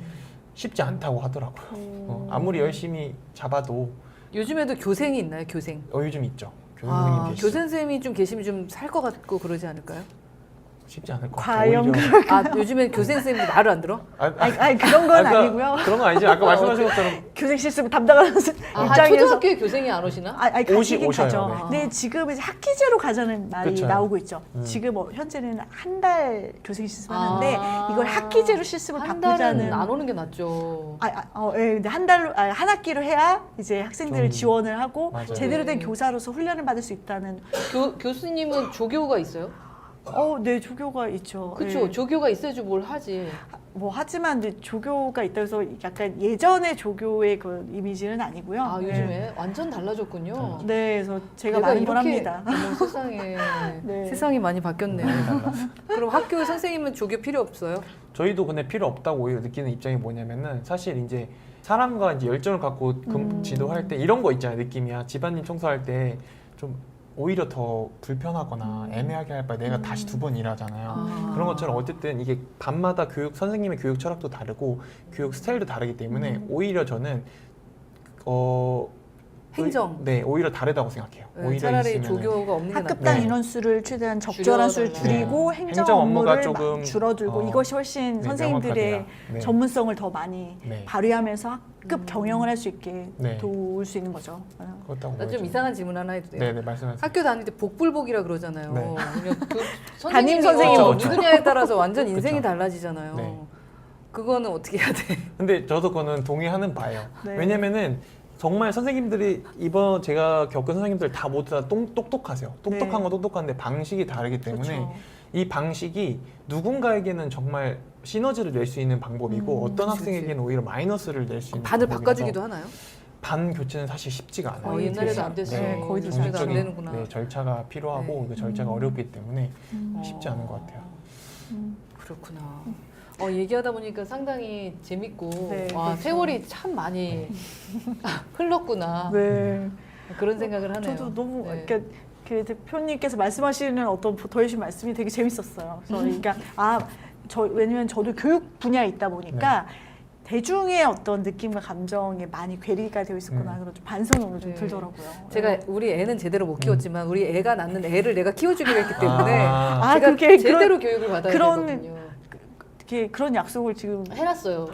쉽지 않다고 하더라고요. 아무리 열심히 잡아도 요즘에도 교생이 있나요? 교생. 요즘 있죠. 교생 선생님 계시죠. 교생 선생님이 좀 계시면 좀 살 것 같고 그러지 않을까요? 쉽지 않을 것 과연 같아요. 오히려. 아 요즘엔 교생 선생님들 말을 안 들어? 아니 그런 건 아까 아니고요. 그런 거 아니지. 아까 말씀하신 것처럼 교생 실습을 담당하는 아, 입장에서 초등학교에 교생이 안 오시나? 아니 가시긴 오셔요, 가죠. 네. 근데 지금 이제 학기제로 가자는 말이 그쵸. 나오고 있죠. 지금 현재는 한 달 교생 실습하는데 아. 이걸 학기제로 실습을 한 바꾸자는. 달은 안 오는 게 낫죠. 예, 근데 한 학기로 해야 이제 학생들을 좀- 지원을 하고 맞아요. 제대로 된 네. 교사로서 훈련을 받을 수 있다는. 교수님은 조교가 있어요? 네, 조교가 있죠. 그렇죠. 예. 조교가 있어야지 뭘 하지. 뭐 하지만 이제 조교가 있다 해서 약간 예전의 조교의 그 이미지는 아니고요. 아 네. 요즘에 완전 달라졌군요. 네, 그래서 제가 내가 많은 걸 이렇게- 합니다. 어머, 세상에 네. 세상이 많이 바뀌었네요. 많이 달랐어요. 그럼 학교 선생님은 조교 필요 없어요? 저희도 근데 필요 없다고 오히려 느끼는 입장이 뭐냐면은 사실 이제 사람과 이제 열정을 갖고 지도할 때 이런 거 있잖아요. 느낌이야. 집안일 청소할 때 좀 오히려 더 불편하거나 애매하게 할 바에 내가 다시 2번 일하잖아요. 그런 것처럼 어쨌든 이게 반마다 선생님의 교육 철학도 다르고 교육 스타일도 다르기 때문에 오히려 저는 행정. 네, 오히려 다르다고 생각해요. 네, 오히려 차라리 있으면은. 조교가 없는 게 학급당 네. 인원수를 최대한 적절한 수를 줄여달라. 줄이고 네. 행정 행정 업무가 업무를 조금, 줄어들고 이것이 훨씬 네, 선생님들의 명확하게요. 네. 전문성을 더 많이 네. 발휘하면서 학급 경영을 할 수 있게 네. 도울 수 있는 거죠. 그렇다고 나 좀 보여져요. 이상한 질문 하나 해도 돼요? 네네 말씀하세요. 학교 다닐 때 복불복이라 그러잖아요. 네. 그냥 담임 선생님 그쵸, 그쵸. 누구냐에 따라서 완전 인생이 그쵸. 달라지잖아요. 네. 그거는 어떻게 해야 돼? 근데 저도 그거는 동의하는 바예요. 네. 왜냐면은 정말 선생님들이 이번 제가 겪은 선생님들 다 모두 다 똑똑하세요. 똑똑한 네. 건 똑똑한데 방식이 다르기 때문에 그렇죠. 이 방식이 누군가에게는 정말 시너지를 낼 수 있는 방법이고 어떤 그치, 학생에게는 오히려 마이너스를 낼 수 있는 반을 방법이라서 바꿔주기도 하나요? 반 교체는 사실 쉽지가 않아요. 거의 옛날에도 되죠. 안 됐어요. 네, 거의 요즘에도 안 정식적인, 되는구나. 네, 절차가 필요하고 네. 그 절차가 어렵기 때문에 쉽지 않은 것 같아요. 그렇구나. 얘기하다 보니까 상당히 재밌고 네, 와, 그렇죠. 세월이 참 많이 흘렀구나. 네. 그런 생각을 하네요. 저도 너무 네. 그러니까 그 대표님께서 말씀하시는 어떤 더 해주신 말씀이 되게 재밌었어요. 그래서 그러니까 왜냐면 저도 교육 분야에 있다 보니까 대중의 어떤 느낌과 감정에 많이 괴리가 되어 있었구나 그런 좀 반성이 오늘 좀 네. 들더라고요. 제가 우리 애는 제대로 못 키웠지만 우리 애가 낳는 애를 내가 키워주기로 했기 때문에 아, 제가 그렇게 제대로 교육을 받아야 그런- 되거든요. 그런 약속을 지금 해놨어요.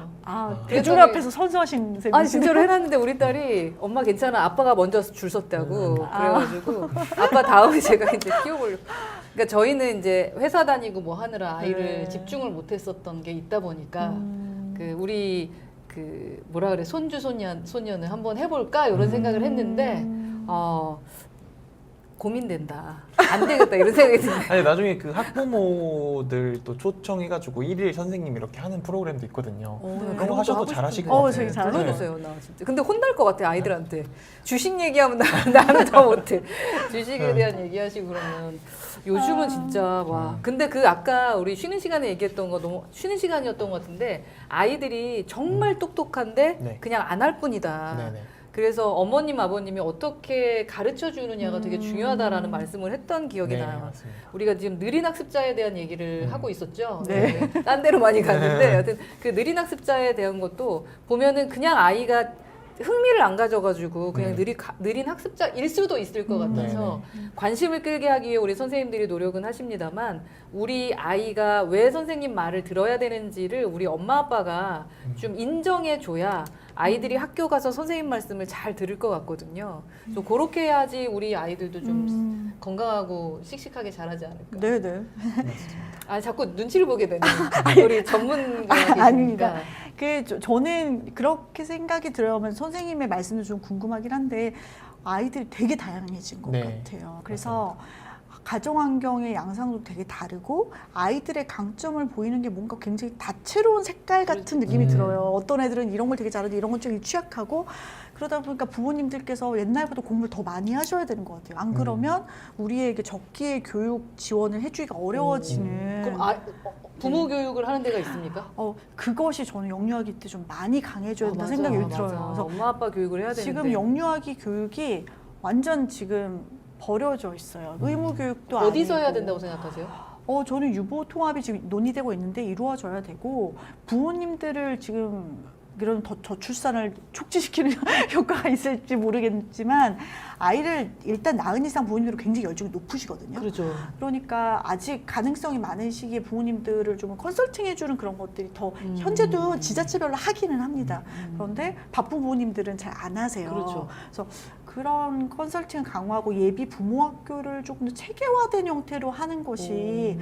대중 그랬더니- 앞에서 선서하신 셈이시네요. 아니 진짜로 해놨는데 우리 딸이 엄마 괜찮아 아빠가 먼저 줄 섰다고 그래가지고 아빠 다음에 제가 이제 키워보려고. 그러니까 저희는 이제 회사 다니고 뭐 하느라 아이를 네. 집중을 못했었던 게 있다 보니까 그 우리 그 뭐라 그래 손주 소년을 한번 해볼까 이런 생각을 했는데 고민된다. 안 되겠다 이런 생각이 드네. 아니 나중에 그 학부모들 또 초청해가지고 일일 선생님 이렇게 하는 프로그램도 있거든요. 네. 그런 거 하셔도 잘하실 것 어, 같아요. 저기 잘하세요. 불러주세요 나 진짜. 근데 혼날 것 같아 아이들한테. 주식 얘기하면 나는 더 못해. 주식에 대한 얘기하시고 그러면 요즘은 진짜 와. 근데 그 아까 우리 쉬는 시간에 얘기했던 거 너무 쉬는 시간이었던 것 같은데 아이들이 정말 똑똑한데 네. 그냥 안 할 뿐이다. 네네. 그래서 어머님 아버님이 어떻게 가르쳐 주느냐가 되게 중요하다라는 말씀을 했던 기억이 네, 나요. 맞습니다. 우리가 지금 느린 학습자에 대한 얘기를 하고 있었죠. 네. 딴 데로 많이 갔는데 여튼 그 느린 학습자에 대한 것도 보면은 그냥 아이가 흥미를 안 가져가지고 그냥 느린 학습자일 수도 있을 것 같아서 관심을 끌게 하기 위해 우리 선생님들이 노력은 하십니다만 우리 아이가 왜 선생님 말을 들어야 되는지를 우리 엄마 아빠가 좀 인정해 줘야 아이들이 학교 가서 선생님 말씀을 잘 들을 것 같거든요. 좀 그렇게 해야지 우리 아이들도 좀 건강하고 씩씩하게 자라지 않을까. 네네. 아 자꾸 눈치를 보게 되네. 우리 전문가가 아닙니다. 계시니까. 저는 그렇게 생각이 들어요. 선생님의 말씀도 좀 궁금하긴 한데 아이들이 되게 다양해진 것 네. 같아요. 그래서 가정 환경의 양상도 되게 다르고 아이들의 강점을 보이는 게 뭔가 굉장히 다채로운 색깔 같은 느낌이 들어요. 어떤 애들은 이런 걸 되게 잘하는데 이런 건 좀 취약하고 그러다 보니까 부모님들께서 옛날보다 공부를 더 많이 하셔야 되는 것 같아요. 안 그러면 우리에게 적기에 교육 지원을 해주기가 어려워지는. 그럼 부모 교육을 하는 데가 있습니까? 그것이 저는 영유아기 때 좀 많이 강해져야 된다 맞아, 생각이 맞아. 들어요. 그래서 엄마 아빠 교육을 해야 되는데 지금 영유아기 교육이 완전 지금 버려져 있어요. 의무 교육도 어디서 아니고. 해야 된다고 생각하세요? 저는 유보 통합이 지금 논의되고 있는데 이루어져야 되고 부모님들을 지금 이런 저출산을 촉진시키는 효과가 있을지 모르겠지만 아이를 일단 낳은 이상 부모님들은 굉장히 열정이 높으시거든요. 그렇죠. 그러니까 아직 가능성이 많은 시기에 부모님들을 좀 컨설팅해주는 그런 것들이 더 현재도 지자체별로 하기는 합니다. 그런데 바쁜 부모님들은 잘 안 하세요. 그렇죠. 그래서 그런 컨설팅을 강화하고 예비 부모 학교를 조금 더 체계화된 형태로 하는 것이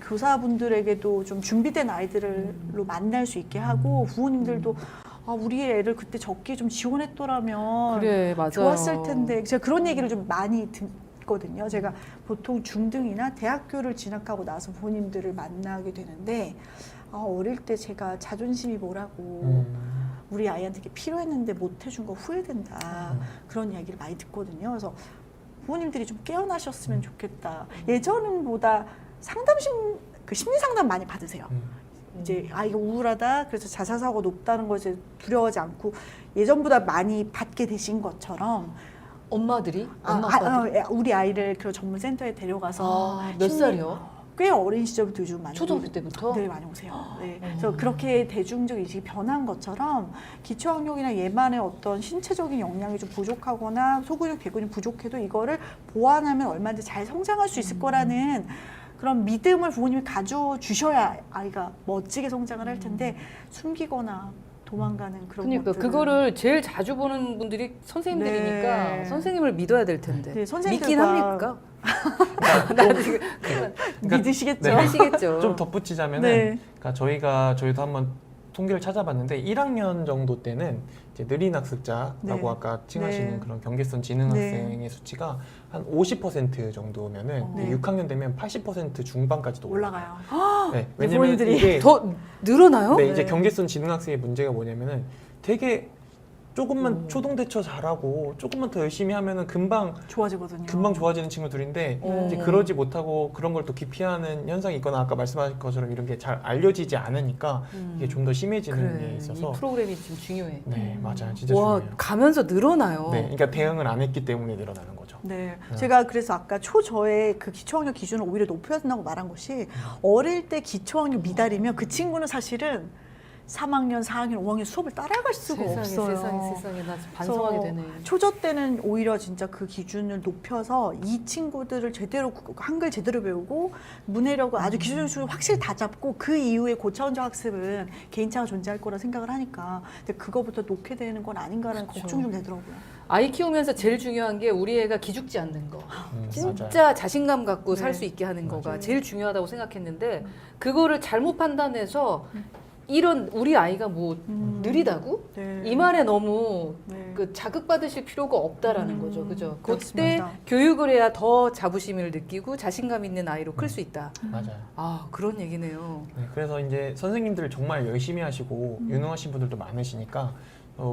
교사분들에게도 좀 준비된 아이들로 만날 수 있게 하고 부모님들도 우리 애를 그때 적기에 좀 지원했더라면 그래 맞아요. 좋았을 텐데 제가 그런 얘기를 좀 많이 듣거든요. 제가 보통 중등이나 대학교를 진학하고 나서 부모님들을 만나게 되는데 어릴 때 제가 자존심이 뭐라고 우리 아이한테 이게 필요했는데 못 해준 거 후회된다 그런 이야기를 많이 듣거든요. 그래서 부모님들이 좀 깨어나셨으면 좋겠다. 예전보다 심리 상담 많이 받으세요. 이제 아이가 우울하다, 그래서 자살사고가 높다는 것에 두려워하지 않고 예전보다 많이 받게 되신 것처럼 엄마들이? 엄마 아빠들이? 우리 아이를 그 전문 센터에 데려가서 몇 살이요? 꽤 어린 시절부터 요즘 많이 초등학교 때부터? 네, 많이 오세요. 네. 그래서 그렇게 대중적 인식이 변한 것처럼 기초학력이나 얘만의 어떤 신체적인 역량이 좀 부족하거나 소근육, 대근육이 부족해도 이거를 보완하면 얼마든지 잘 성장할 수 있을 거라는 그런 믿음을 부모님이 가져주셔야 아이가 멋지게 성장을 할 텐데 숨기거나 도망가는 그런 그러니까 것들을. 그거를 제일 자주 보는 분들이 선생님들이니까 네. 선생님을 믿어야 될 텐데 네, 선생님들과- 믿긴 합니까? 나 지금 믿으시겠죠? 네. 하시겠죠. 좀 덧붙이자면은 네. 그러니까 저희도 한번 통계를 찾아봤는데 1학년 정도 때는 이제 느린 학습자라고 네. 아까 칭하시는 네. 그런 경계선 지능 네. 학생의 수치가 한 50% 정도면은 네. 6학년 되면 80% 중반까지도 올라가요. 올라가요. 네, 왜냐면 부모님들이 이게 더 늘어나요? 네, 이제 네. 경계선 지능 학생의 문제가 뭐냐면은 되게 조금만 초동대처 잘하고 조금만 더 열심히 하면은 금방 좋아지거든요. 좋아지는 친구들인데 네. 이제 그러지 못하고 그런 걸 또 기피하는 현상이 있거나 아까 말씀하신 것처럼 이런 게 잘 알려지지 않으니까 이게 좀 더 심해지는 게 있어서 이 프로그램이 지금 중요해. 네 맞아요 진짜 와 중요해요. 가면서 늘어나요. 네, 그러니까 대응을 안 했기 때문에 늘어나는 거죠. 네. 제가 그래서 아까 초저의 그 기초학력 기준을 오히려 높여야 된다고 말한 것이 어릴 때 기초학력 미달이면 그 친구는 사실은 3학년, 4학년, 5학년 수업을 따라갈 수가 없어요. 세상에 나 반성하게 되네. 초저 때는 오히려 진짜 그 기준을 높여서 이 친구들을 제대로 한글 제대로 배우고 문해력을 아주 기초적으로 확실히 다 잡고 그 이후에 고차원적 학습은 개인차가 존재할 거라 생각을 하니까 근데 그거부터 놓게 되는 건 아닌가라는 그렇죠. 걱정이 좀 되더라고요. 아이 키우면서 제일 중요한 게 우리 애가 기죽지 않는 거. 진짜 맞아요. 자신감 갖고 살 네. 수 있게 하는 거가 맞아요. 제일 중요하다고 생각했는데 그거를 잘못 판단해서 이런 우리 아이가 뭐 느리다고? 네. 이 말에 너무 네. 그 자극받으실 필요가 없다라는 거죠. 그죠? 그때 그렇습니다. 교육을 해야 더 자부심을 느끼고 자신감 있는 아이로 클 수 있다. 맞아요. 아, 그런 얘기네요. 네, 그래서 이제 선생님들 정말 열심히 하시고 유능하신 분들도 많으시니까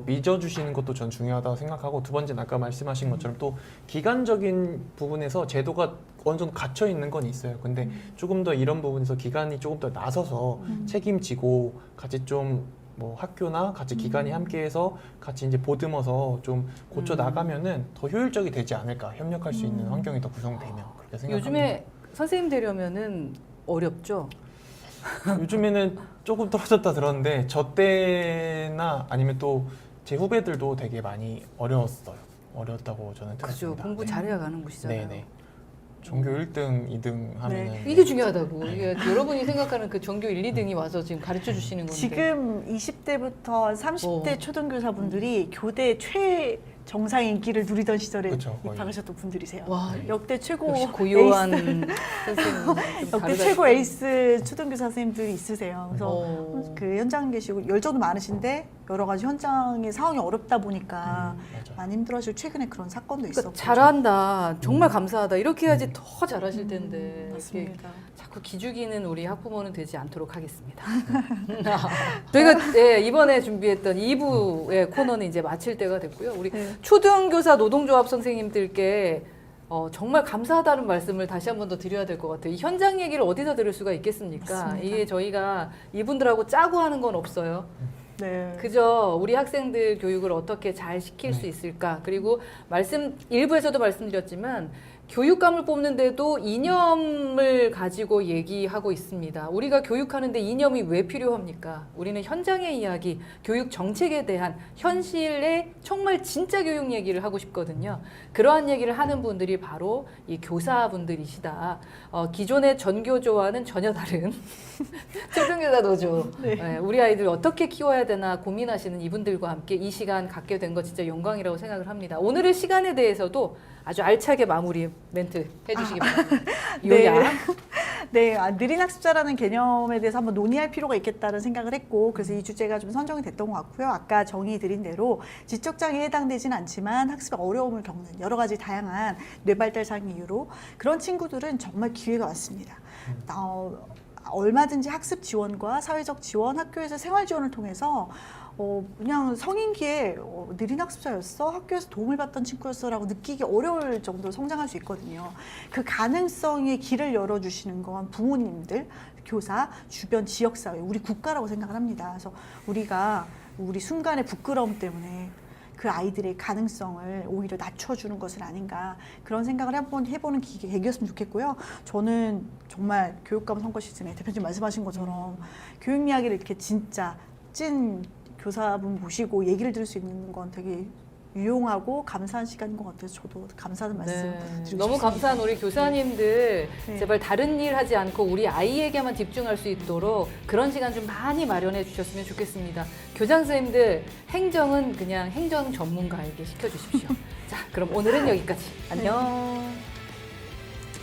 믿어주시는 것도 전 중요하다고 생각하고, 두 번째는 아까 말씀하신 것처럼 또 기간적인 부분에서 제도가 어느 정도 갇혀 있는 건 있어요. 근데 조금 더 이런 부분에서 기관이 조금 더 나서서 책임지고 같이 좀 뭐 학교나 같이 기관이 함께해서 같이 이제 보듬어서 좀 고쳐 나가면은 더 효율적이 되지 않을까, 협력할 수 있는 환경이 더 구성되면, 그렇게 생각합니다. 요즘에 선생님 되려면은 어렵죠? 요즘에는 조금 떨어졌다 들었는데 저 때나 아니면 또 제 후배들도 되게 많이 어려웠어요. 어려웠다고 저는 그죠. 들었습니다. 공부 네. 잘해야 가는 곳이잖아요. 네네. 전교 1등, 2등 하면은 이게 중요하다고. 이게 여러분이 생각하는 그 전교 1, 2등이 와서 지금 가르쳐 주시는 건데. 지금 20대부터 30대 어. 초등교사분들이 교대 최정상의 인기를 누리던 시절에 그쵸, 거의. 입학하셨던 분들이세요. 와, 역대 최고 역시 고요한 에이스, 선생님. 좀 역대 다르다 최고 싶어요. 에이스 초등교사 선생님들이 있으세요. 그래서 어. 그 현장 계시고 열정도 많으신데 여러 가지 현장의 상황이 어렵다 보니까 맞아요. 많이 힘들어하시고 최근에 그런 사건도 그러니까 있었고 잘한다. 정말 감사하다. 이렇게 해야지 더 잘하실 텐데. 이렇게 맞습니다. 자꾸 기죽이는 우리 학부모는 되지 않도록 하겠습니다. 저희가 이번에 준비했던 2부의 코너는 이제 마칠 때가 됐고요. 우리 네. 초등교사 노동조합 선생님들께 정말 감사하다는 말씀을 다시 한 번 더 드려야 될 것 같아요. 이 현장 얘기를 어디서 들을 수가 있겠습니까? 맞습니다. 이게 저희가 이분들하고 짜고 하는 건 없어요. 네. 그저 우리 학생들 교육을 어떻게 잘 시킬 수 있을까? 그리고 일부에서도 말씀드렸지만 교육감을 뽑는데도 이념을 가지고 얘기하고 있습니다. 우리가 교육하는데 이념이 왜 필요합니까? 우리는 현장의 이야기, 교육 정책에 대한 현실의 정말 진짜 교육 얘기를 하고 싶거든요. 그러한 얘기를 하는 분들이 바로 이 교사분들이시다. 기존의 전교조와는 전혀 다른 초등교사 노조. 네. 우리 아이들 어떻게 키워야 되나 고민하시는 이분들과 함께 이 시간 갖게 된 거 진짜 영광이라고 생각을 합니다. 오늘의 시간에 대해서도 아주 알차게 마무리 멘트 해주시기 바랍니다. 네. 요약. 네, 느린 학습자라는 개념에 대해서 한번 논의할 필요가 있겠다는 생각을 했고, 그래서 이 주제가 좀 선정이 됐던 것 같고요. 아까 정의 드린 대로 지적장애에 해당되진 않지만 학습에 어려움을 겪는 여러 가지 다양한 뇌발달상 이유로 그런 친구들은 정말 기회가 왔습니다. 얼마든지 학습 지원과 사회적 지원, 학교에서 생활 지원을 통해서 그냥 성인기에 느린 학습자였어? 학교에서 도움을 받던 친구였어? 라고 느끼기 어려울 정도로 성장할 수 있거든요. 그 가능성의 길을 열어주시는 건 부모님들, 교사, 주변 지역사회, 우리 국가라고 생각을 합니다. 그래서 우리가 우리 순간의 부끄러움 때문에 그 아이들의 가능성을 오히려 낮춰주는 것은 아닌가, 그런 생각을 해보는 계기였으면 좋겠고요. 저는 정말 교육감 선거 시즌에 대표님 말씀하신 것처럼 교육 이야기를 이렇게 진짜 찐 교사분 모시고 얘기를 들을 수 있는 건 되게 유용하고 감사한 시간인 것 같아서 저도 감사하는 말씀 드리고 너무 싶습니다. 감사한 우리 교사님들 네. 제발 다른 일 하지 않고 우리 아이에게만 집중할 수 있도록 그런 시간 좀 많이 마련해 주셨으면 좋겠습니다. 교장 선생님들 행정은 그냥 행정 전문가에게 시켜주십시오. 자, 그럼 오늘은 여기까지. 안녕.